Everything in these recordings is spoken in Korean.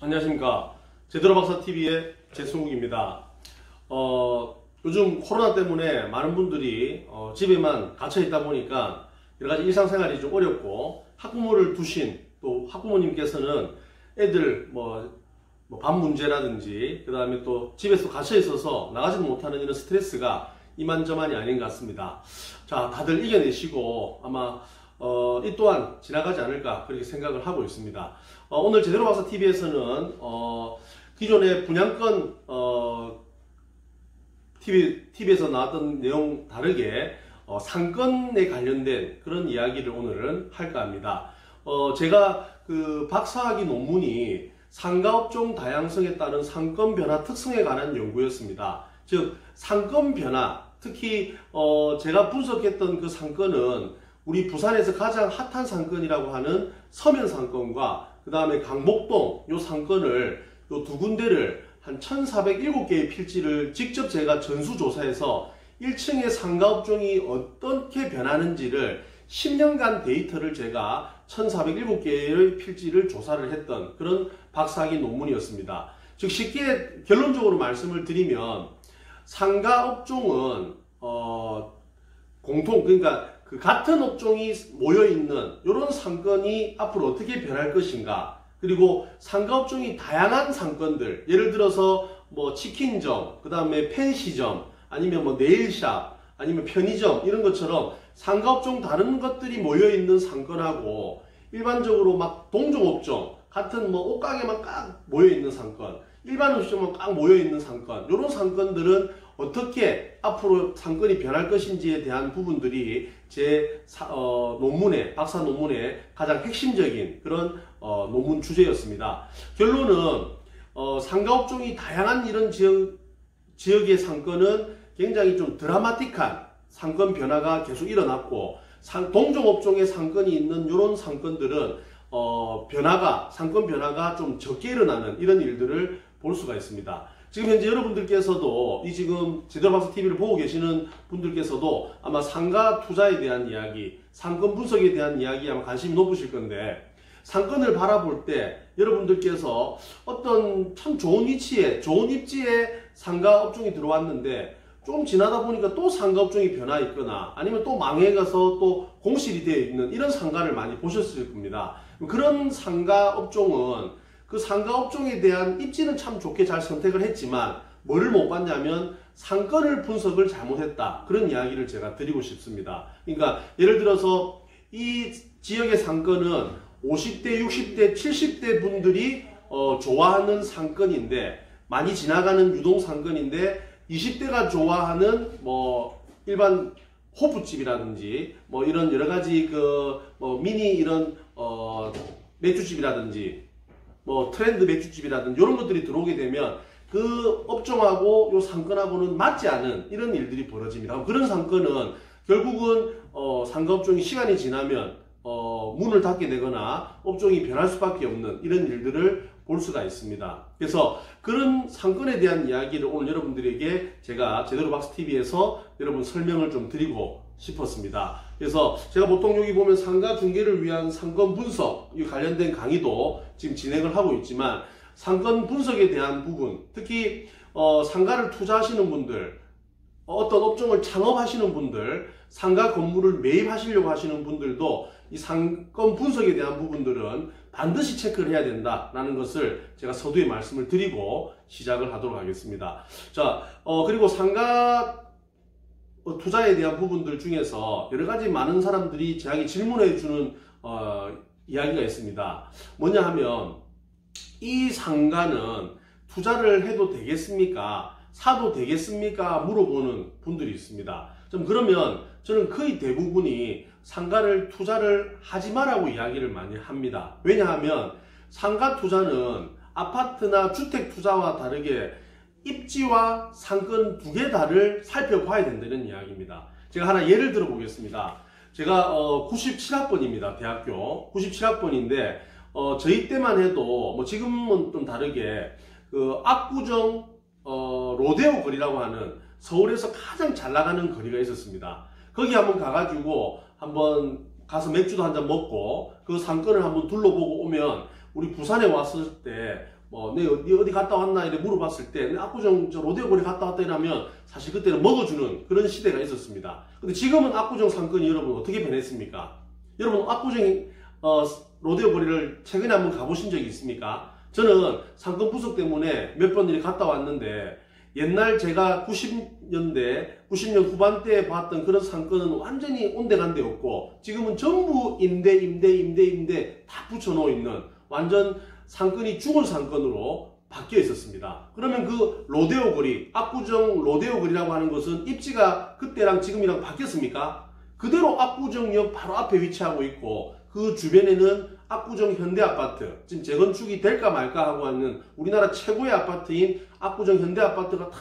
안녕하십니까. 제대로 박사 TV의 제승욱입니다. 요즘 코로나 때문에 많은 분들이 집에만 갇혀 있다 보니까 여러가지 일상생활이 좀 어렵고, 학부모를 두신 또 학부모님께서는 애들 밥 문제라든지 그 다음에 또 집에서 갇혀 있어서 나가지도 못하는 이런 스트레스가 이만저만이 아닌 것 같습니다. 자, 다들 이겨내시고 아마 이 또한 지나가지 않을까 그렇게 생각을 하고 있습니다. 오늘 제대로 박사 TV에서는 기존의 분양권 TV에서 나왔던 내용 다르게 상권에 관련된 그런 이야기를 오늘은 할까 합니다. 제가 그 박사학위 논문이 상가업종 다양성에 따른 상권 변화 특성에 관한 연구였습니다. 즉 상권 변화, 특히 제가 분석했던 그 상권은 우리 부산에서 가장 핫한 상권이라고 하는 서면 상권과 그 다음에 강복동 요 상권을 요 두 군데를 한 1407개의 필지를 직접 제가 전수조사해서 1층의 상가업종이 어떻게 변하는지를 10년간 데이터를 제가 1407개의 필지를 조사를 했던 그런 박사학위 논문이었습니다. 즉 쉽게 결론적으로 말씀을 드리면 상가업종은 그러니까 그 같은 업종이 모여있는 이런 상권이 앞으로 어떻게 변할 것인가, 그리고 상가업종이 다양한 상권들, 예를 들어서 치킨점, 그 다음에 펜시점, 아니면 네일샵, 아니면 편의점 이런 것처럼 상가업종 다른 것들이 모여있는 상권하고 일반적으로 막 동종업종 같은 옷가게만 꽉 모여있는 상권, 일반 음식점만 꽉 모여있는 상권, 이런 상권들은 어떻게 앞으로 상권이 변할 것인지에 대한 부분들이 제 논문의, 박사 논문의 가장 핵심적인 그런 논문 주제였습니다. 결론은 상가업종이 다양한 이런 지역의 상권은 굉장히 좀 드라마틱한 상권 변화가 계속 일어났고, 동종업종의 상권이 있는 이런 상권들은 상권 변화가 좀 적게 일어나는 이런 일들을 볼 수가 있습니다. 지금 현재 여러분들께서도 지금 제대로 박사 TV를 보고 계시는 분들께서도 아마 상가 투자에 대한 이야기, 상권 분석에 대한 이야기 아마 관심이 높으실 건데, 상권을 바라볼 때 여러분들께서 어떤 참 좋은 위치에, 좋은 입지에 상가 업종이 들어왔는데 좀 지나다 보니까 또 상가 업종이 변화 있거나 아니면 또 망해가서 또 공실이 되어 있는 이런 상가를 많이 보셨을 겁니다. 그런 상가 업종은 그 상가 업종에 대한 입지는 참 좋게 잘 선택을 했지만 뭐를 못 봤냐면 상권을 분석을 잘못했다, 그런 이야기를 제가 드리고 싶습니다. 그러니까 예를 들어서 이 지역의 상권은 50대, 60대, 70대 분들이 좋아하는 상권인데, 많이 지나가는 유동 상권인데 20대가 좋아하는 일반 호프집이라든지 이런 여러가지 미니 이런 맥주집이라든지 트렌드 맥주집이라든지 이런 것들이 들어오게 되면 그 업종하고 요 상권하고는 맞지 않은 이런 일들이 벌어집니다. 그런 상권은 결국은 상가업종이 시간이 지나면 문을 닫게 되거나 업종이 변할 수밖에 없는 이런 일들을 볼 수가 있습니다. 그래서 그런 상권에 대한 이야기를 오늘 여러분들에게 제가 제대로 박사 TV에서 여러분 설명을 좀 드리고 싶었습니다. 그래서 제가 보통 여기 보면 상가 중개를 위한 상권 분석 이 관련된 강의도 지금 진행을 하고 있지만, 상권 분석에 대한 부분, 특히 상가를 투자하시는 분들, 어떤 업종을 창업하시는 분들, 상가 건물을 매입하시려고 하시는 분들도 이 상권 분석에 대한 부분들은 반드시 체크를 해야 된다라는 것을 제가 서두에 말씀을 드리고 시작을 하도록 하겠습니다. 자, 그리고 상가 투자에 대한 부분들 중에서 여러가지 많은 사람들이 저에게 질문해 주는 이야기가 있습니다. 뭐냐 하면 이 상가는 투자를 해도 되겠습니까? 사도 되겠습니까? 물어보는 분들이 있습니다. 좀 그러면 저는 거의 대부분이 상가를 투자를 하지 마라고 이야기를 많이 합니다. 왜냐하면 상가 투자는 아파트나 주택 투자와 다르게 입지와 상권 두 개 다를 살펴봐야 된다는 이야기입니다. 제가 하나 예를 들어 보겠습니다. 제가 97학번입니다. 대학교 97학번인데 저희 때만 해도 지금은 좀 다르게 그 압구정 로데오 거리라고 하는 서울에서 가장 잘 나가는 거리가 있었습니다. 거기 한번 가가지고 한번 가서 맥주도 한잔 먹고 그 상권을 한번 둘러보고 오면 우리 부산에 왔을 때 내 어디 갔다 왔나 이래 물어봤을 때 내 압구정 저 로데오 거리 갔다 왔다 이러면 사실 그때는 먹어주는 그런 시대가 있었습니다. 근데 지금은 압구정 상권이 여러분 어떻게 변했습니까? 여러분 압구정 로데오 거리를 최근에 한번 가보신 적이 있습니까? 저는 상권 부족 때문에 몇 번 이렇게 갔다 왔는데 옛날 제가 90년 후반대에 봤던 그런 상권은 완전히 온데간데 없고 지금은 전부 임대 다 붙여놓고 있는 완전 상권이 죽은 상권으로 바뀌어 있었습니다. 그러면 그 로데오 거리, 압구정 로데오 거리라고 하는 것은 입지가 그때랑 지금이랑 바뀌었습니까? 그대로 압구정역 바로 앞에 위치하고 있고 그 주변에는 압구정 현대아파트, 지금 재건축이 될까 말까 하고 있는 우리나라 최고의 아파트인 압구정 현대아파트가 딱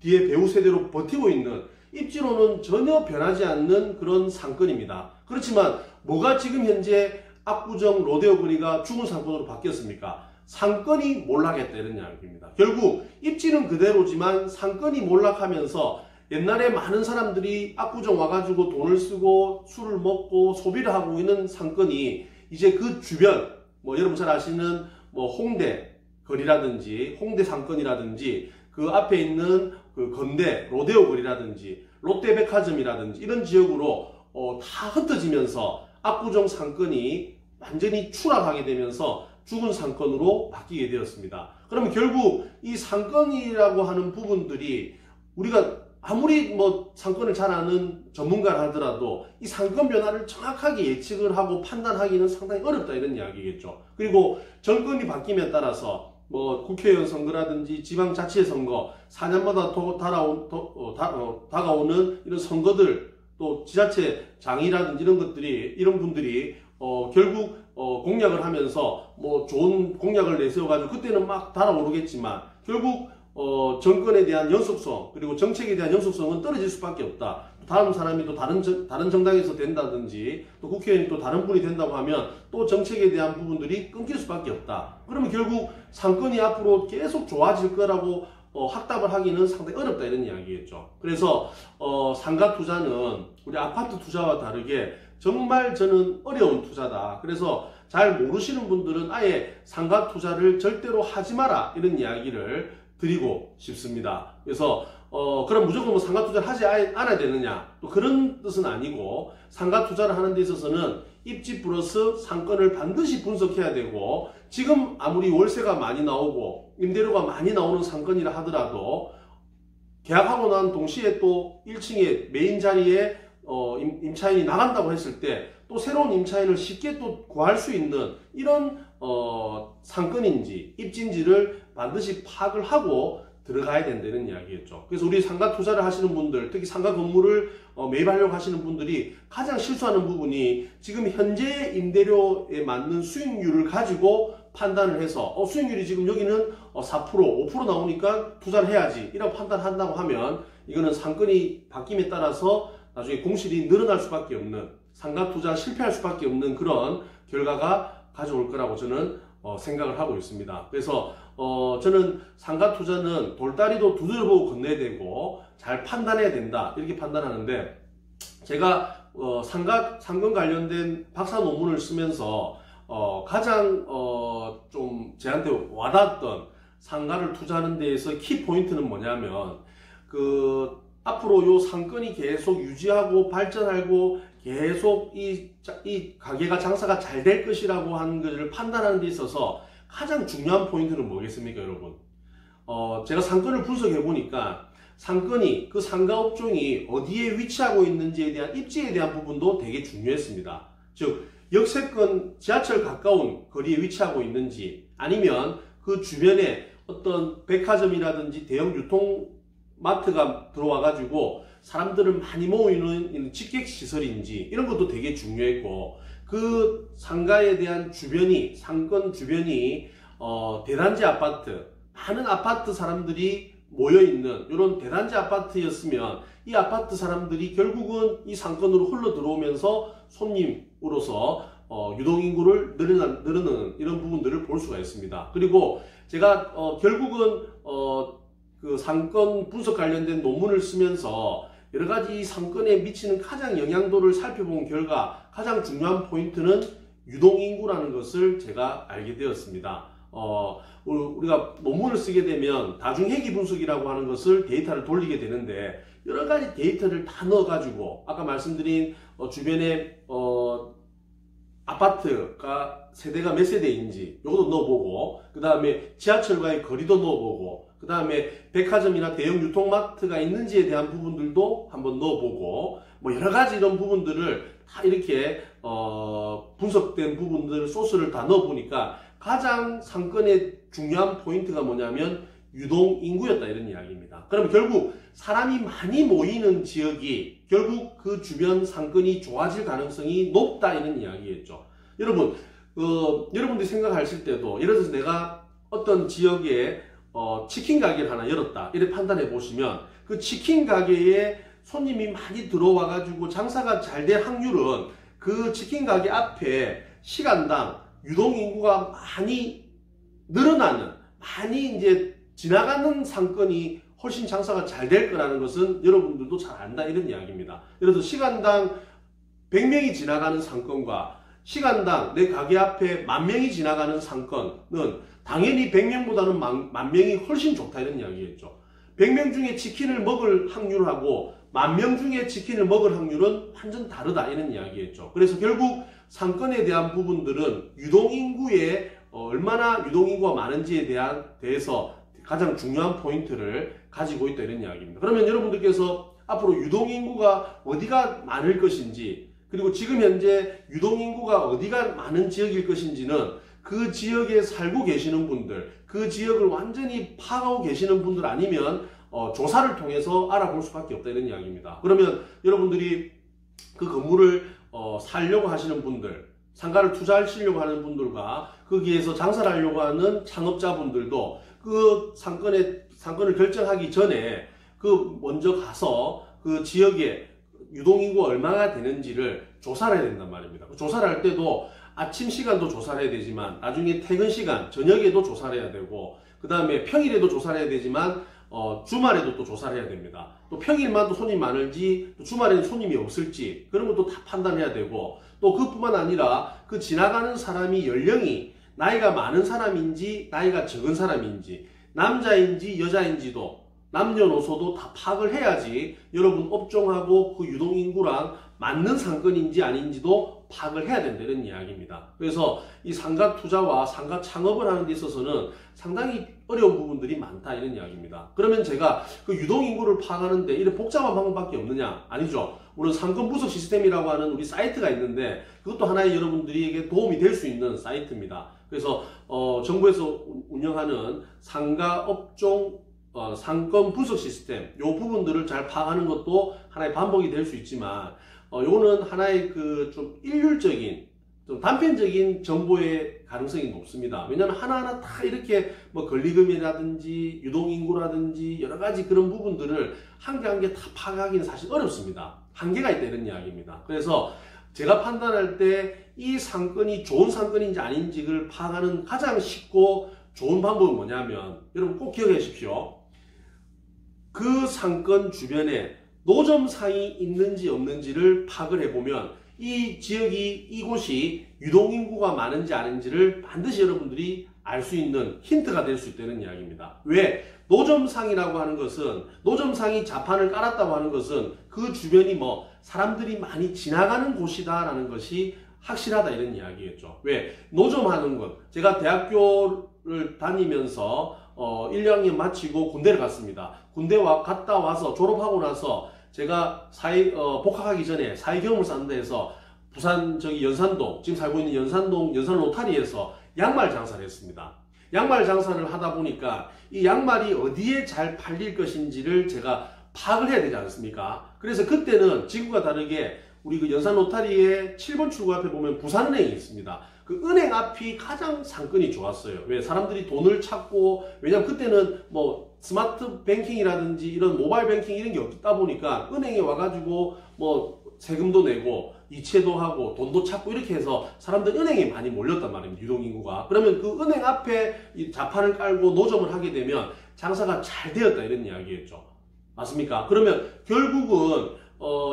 뒤에 배후 세대로 버티고 있는 입지로는 전혀 변하지 않는 그런 상권입니다. 그렇지만 뭐가 지금 현재 압구정 로데오 거리가 죽은 상권으로 바뀌었습니까? 상권이 몰락했다 이런 이야기입니다. 결국 입지는 그대로지만 상권이 몰락하면서 옛날에 많은 사람들이 압구정 와가지고 돈을 쓰고 술을 먹고 소비를 하고 있는 상권이 이제 그 주변 여러분 잘 아시는 홍대 거리라든지 홍대 상권이라든지 그 앞에 있는 그 건대 로데오 거리라든지 롯데백화점이라든지 이런 지역으로 다 흩어지면서 압구정 상권이 완전히 추락하게 되면서 죽은 상권으로 바뀌게 되었습니다. 그러면 결국 이 상권이라고 하는 부분들이 우리가 아무리 상권을 잘 아는 전문가를 하더라도 이 상권 변화를 정확하게 예측을 하고 판단하기는 상당히 어렵다 이런 이야기겠죠. 그리고 정권이 바뀌면 따라서 국회의원 선거라든지 지방자치회 선거 4년마다 다가오는 이런 선거들 또 지자체장이라든지 이런 분들이 결국 공약을 하면서 좋은 공약을 내세워가지고 그때는 막 달아오르겠지만 결국 정권에 대한 연속성 그리고 정책에 대한 연속성은 떨어질 수밖에 없다. 다른 사람이 또 다른 정당에서 된다든지 또 국회의원이 또 다른 분이 된다고 하면 또 정책에 대한 부분들이 끊길 수밖에 없다. 그러면 결국 상권이 앞으로 계속 좋아질 거라고 확답을 하기는 상당히 어렵다 이런 이야기겠죠. 그래서 상가 투자는 우리 아파트 투자와 다르게 정말 저는 어려운 투자다. 그래서 잘 모르시는 분들은 아예 상가 투자를 절대로 하지 마라 이런 이야기를 드리고 싶습니다. 그래서 그럼 무조건 상가 투자를 하지 않아야 되느냐 또 그런 뜻은 아니고 상가 투자를 하는 데 있어서는 입지 플러스 상권을 반드시 분석해야 되고 지금 아무리 월세가 많이 나오고 임대료가 많이 나오는 상권이라 하더라도 계약하고 난 동시에 또 1층에 메인 자리에 임차인이 나간다고 했을 때 또 새로운 임차인을 쉽게 또 구할 수 있는 이런 상권인지 입지인지를 반드시 파악을 하고 들어가야 된다는 이야기겠죠. 그래서 우리 상가 투자를 하시는 분들, 특히 상가 건물을 매입하려고 하시는 분들이 가장 실수하는 부분이 지금 현재 임대료에 맞는 수익률을 가지고 판단을 해서 수익률이 지금 여기는 4%, 5% 나오니까 투자를 해야지 이라고 판단한다고 하면 이거는 상권이 바뀜에 따라서 나중에 공실이 늘어날 수밖에 없는 상가 투자 실패할 수밖에 없는 그런 결과가 가져올 거라고 저는 생각을 하고 있습니다. 그래서 저는 상가 투자는 돌다리도 두드려보고 건너야 되고 잘 판단해야 된다 이렇게 판단하는데 제가 상권 관련된 박사 논문을 쓰면서 가장 좀 저한테 와닿았던 상가를 투자하는 데에서 키포인트는 뭐냐면 앞으로 요 상권이 계속 유지하고 발전하고 계속 이 가게가 장사가 잘 될 것이라고 하는 것을 판단하는 데 있어서 가장 중요한 포인트는 뭐겠습니까, 여러분? 제가 상권을 분석해 보니까 상권이 그 상가업종이 어디에 위치하고 있는지에 대한 입지에 대한 부분도 되게 중요했습니다. 즉 역세권 지하철 가까운 거리에 위치하고 있는지 아니면 그 주변에 어떤 백화점이라든지 대형 유통마트가 들어와 가지고 사람들을 많이 모이는 직객시설인지 이런 것도 되게 중요했고 그 상가에 대한 주변이 상권 주변이 대단지 아파트 많은 아파트 사람들이 모여있는 이런 대단지 아파트였으면 이 아파트 사람들이 결국은 이 상권으로 흘러 들어오면서 손님으로서 유동인구를 늘어나는 이런 부분들을 볼 수가 있습니다. 그리고 제가 결국은 그 상권 분석 관련된 논문을 쓰면서 여러가지 이 상권에 미치는 가장 영향도를 살펴본 결과 가장 중요한 포인트는 유동인구라는 것을 제가 알게 되었습니다. 우리가 논문을 쓰게 되면 다중회귀 분석이라고 하는 것을 데이터를 돌리게 되는데 여러 가지 데이터를 다 넣어가지고 아까 말씀드린 주변에 아파트가 세대가 몇 세대인지 이것도 넣어보고 그 다음에 지하철과의 거리도 넣어보고 그 다음에 백화점이나 대형 유통마트가 있는지에 대한 부분들도 한번 넣어보고 뭐 여러 가지 이런 부분들을 다 이렇게 분석된 부분들 소스를 다 넣어보니까 가장 상권의 중요한 포인트가 뭐냐면 유동인구였다 이런 이야기입니다. 그럼 결국 사람이 많이 모이는 지역이 결국 그 주변 상권이 좋아질 가능성이 높다 이런 이야기겠죠. 여러분 여러분들이 생각하실 때도 예를 들어서 내가 어떤 지역에 치킨 가게를 하나 열었다 이렇게 판단해 보시면 그 치킨 가게에 손님이 많이 들어와 가지고 장사가 잘 될 확률은 그 치킨 가게 앞에 시간당 유동인구가 많이 늘어나는 많이 이제 지나가는 상권이 훨씬 장사가 잘 될 거라는 것은 여러분들도 잘 안다 이런 이야기입니다. 예를 들어서 시간당 100명이 지나가는 상권과 시간당 내 가게 앞에 10,000명이 지나가는 상권은 당연히 100명보다는 만 명이 훨씬 좋다 이런 이야기겠죠. 100명 중에 치킨을 먹을 확률하고 10,000명 중에 치킨을 먹을 확률은 완전 다르다 이런 이야기겠죠. 그래서 결국 상권에 대한 부분들은 유동인구에 얼마나 유동인구가 많은지에 대해서 가장 중요한 포인트를 가지고 있다 이런 이야기입니다. 그러면 여러분들께서 앞으로 유동인구가 어디가 많을 것인지 그리고 지금 현재 유동인구가 어디가 많은 지역일 것인지는 그 지역에 살고 계시는 분들 그 지역을 완전히 파악하고 계시는 분들 아니면 조사를 통해서 알아볼 수밖에 없다 이런 이야기입니다. 그러면 여러분들이 그 건물을 살려고 하시는 분들 상가를 투자하시려고 하는 분들과 거기에서 장사를 하려고 하는 창업자분들도 그 상권을 결정하기 전에 먼저 가서 그 지역에 유동인구가 얼마나 되는지를 조사를 해야 된단 말입니다. 조사를 할 때도 아침 시간도 조사를 해야 되지만 나중에 퇴근 시간, 저녁에도 조사를 해야 되고 그 다음에 평일에도 조사를 해야 되지만 주말에도 또 조사를 해야 됩니다. 또 평일만 또 손님이 많을지 또 주말에는 손님이 없을지 그런 것도 다 판단해야 되고 또 그뿐만 아니라 그 지나가는 사람이 연령이 나이가 많은 사람인지 나이가 적은 사람인지 남자인지 여자인지도 남녀노소도 다 파악을 해야지 여러분 업종하고 그 유동인구랑 맞는 상권인지 아닌지도 파악을 해야 된다 이런 이야기입니다. 그래서 이 상가 투자와 상가 창업을 하는 데 있어서는 상당히 어려운 부분들이 많다 이런 이야기입니다. 그러면 제가 그 유동인구를 파악하는데 이런 복잡한 방법밖에 없느냐? 아니죠. 우리 상권 분석 시스템이라고 하는 우리 사이트가 있는데 그것도 하나의 여러분들에게 도움이 될 수 있는 사이트입니다. 그래서 정부에서 운영하는 상가 업종 상권 분석 시스템 요 부분들을 잘 파악하는 것도 하나의 방법이 될 수 있지만 요거는 하나의 그 좀 일률적인 좀 단편적인 정보의 가능성이 높습니다. 왜냐하면 하나하나 다 이렇게 뭐 권리금이라든지 유동인구라든지 여러 가지 그런 부분들을 한 개 한 개 다 파악하기는 사실 어렵습니다. 한계가 있다 이런 이야기입니다. 그래서 제가 판단할 때 이 상권이 좋은 상권인지 아닌지를 파악하는 가장 쉽고 좋은 방법은 뭐냐면 여러분 꼭 기억해 주십시오. 그 상권 주변에 노점상이 있는지 없는지를 파악을 해보면 이 지역이 이곳이 유동인구가 많은지 아닌지를 반드시 여러분들이 알 수 있는 힌트가 될 수 있다는 이야기입니다. 왜? 노점상이라고 하는 것은 노점상이 자판을 깔았다고 하는 것은 그 주변이 뭐 사람들이 많이 지나가는 곳이다 라는 것이 확실하다 이런 이야기겠죠. 왜? 노점하는 것 제가 대학교를 다니면서 1, 2학년 마치고 군대를 갔습니다. 군대 갔다 와서 졸업하고 나서 제가 복학하기 전에 사회 경험을 쌓는다 해서 부산 연산동 지금 살고 있는 연산동 연산 로타리에서 양말 장사를 했습니다. 양말 장사를 하다 보니까 이 양말이 어디에 잘 팔릴 것인지를 제가 파악을 해야 되지 않습니까? 그래서 그때는 지금과 다르게 우리 그 연산 로타리의 7번 출구 앞에 보면 부산은행이 있습니다. 그 은행 앞이 가장 상권이 좋았어요. 왜? 사람들이 돈을 찾고 왜냐면 그때는 뭐 스마트 뱅킹이라든지 이런 모바일 뱅킹 이런 게 없다 보니까 은행에 와가지고 뭐 세금도 내고 이체도 하고 돈도 찾고 이렇게 해서 사람들 은행에 많이 몰렸단 말입니다. 유동인구가. 그러면 그 은행 앞에 이 자판을 깔고 노점을 하게 되면 장사가 잘 되었다 이런 이야기겠죠. 맞습니까? 그러면 결국은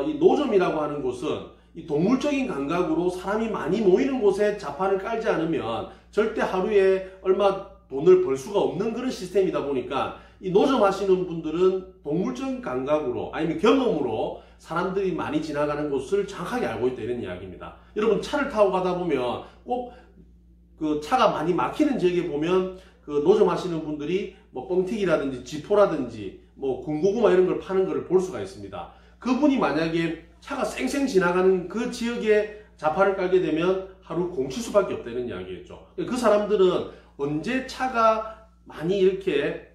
이 노점이라고 하는 곳은 이 동물적인 감각으로 사람이 많이 모이는 곳에 자판을 깔지 않으면 절대 하루에 얼마 돈을 벌 수가 없는 그런 시스템이다 보니까 이 노점 하시는 분들은 동물적인 감각으로 아니면 경험으로 사람들이 많이 지나가는 곳을 정확하게 알고 있다 이런 이야기입니다. 여러분 차를 타고 가다 보면 꼭 그 차가 많이 막히는 지역에 보면 그 노점 하시는 분들이 뭐 뻥튀기라든지 지포라든지 뭐 군고구마 이런 걸 파는 걸 볼 수가 있습니다. 그분이 만약에 차가 쌩쌩 지나가는 그 지역에 자판을 깔게 되면 하루 공치수밖에 없다는 이야기겠죠. 그 사람들은 언제 차가 많이 이렇게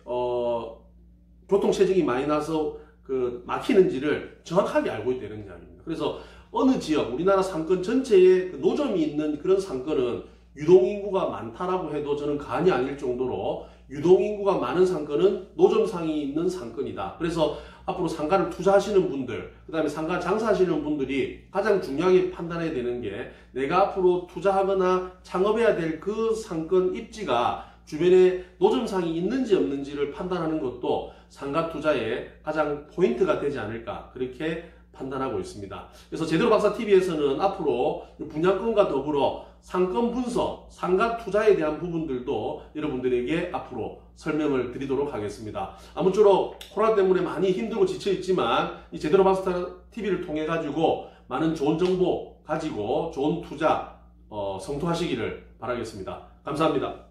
교통체증이 많이 나서 그 막히는지를 정확하게 알고 있다는 이야기입니다. 그래서 어느 지역, 우리나라 상권 전체에 그 노점이 있는 그런 상권은 유동인구가 많다라고 해도 저는 과언이 아닐 정도로 유동인구가 많은 상권은 노점상이 있는 상권이다. 그래서 앞으로 상가를 투자하시는 분들, 그 다음에 상가 장사하시는 분들이 가장 중요하게 판단해야 되는 게 내가 앞으로 투자하거나 창업해야 될 그 상권 입지가 주변에 노점상이 있는지 없는지를 판단하는 것도 상가 투자의 가장 포인트가 되지 않을까 그렇게 판단하고 있습니다. 그래서 제대로박사TV에서는 앞으로 분양권과 더불어 상권 분석, 상가 투자에 대한 부분들도 여러분들에게 앞으로 설명을 드리도록 하겠습니다. 아무쪼록 코로나 때문에 많이 힘들고 지쳐 있지만 이 제대로박사TV를 통해 가지고 많은 좋은 정보 가지고 좋은 투자 성투하시기를 바라겠습니다. 감사합니다.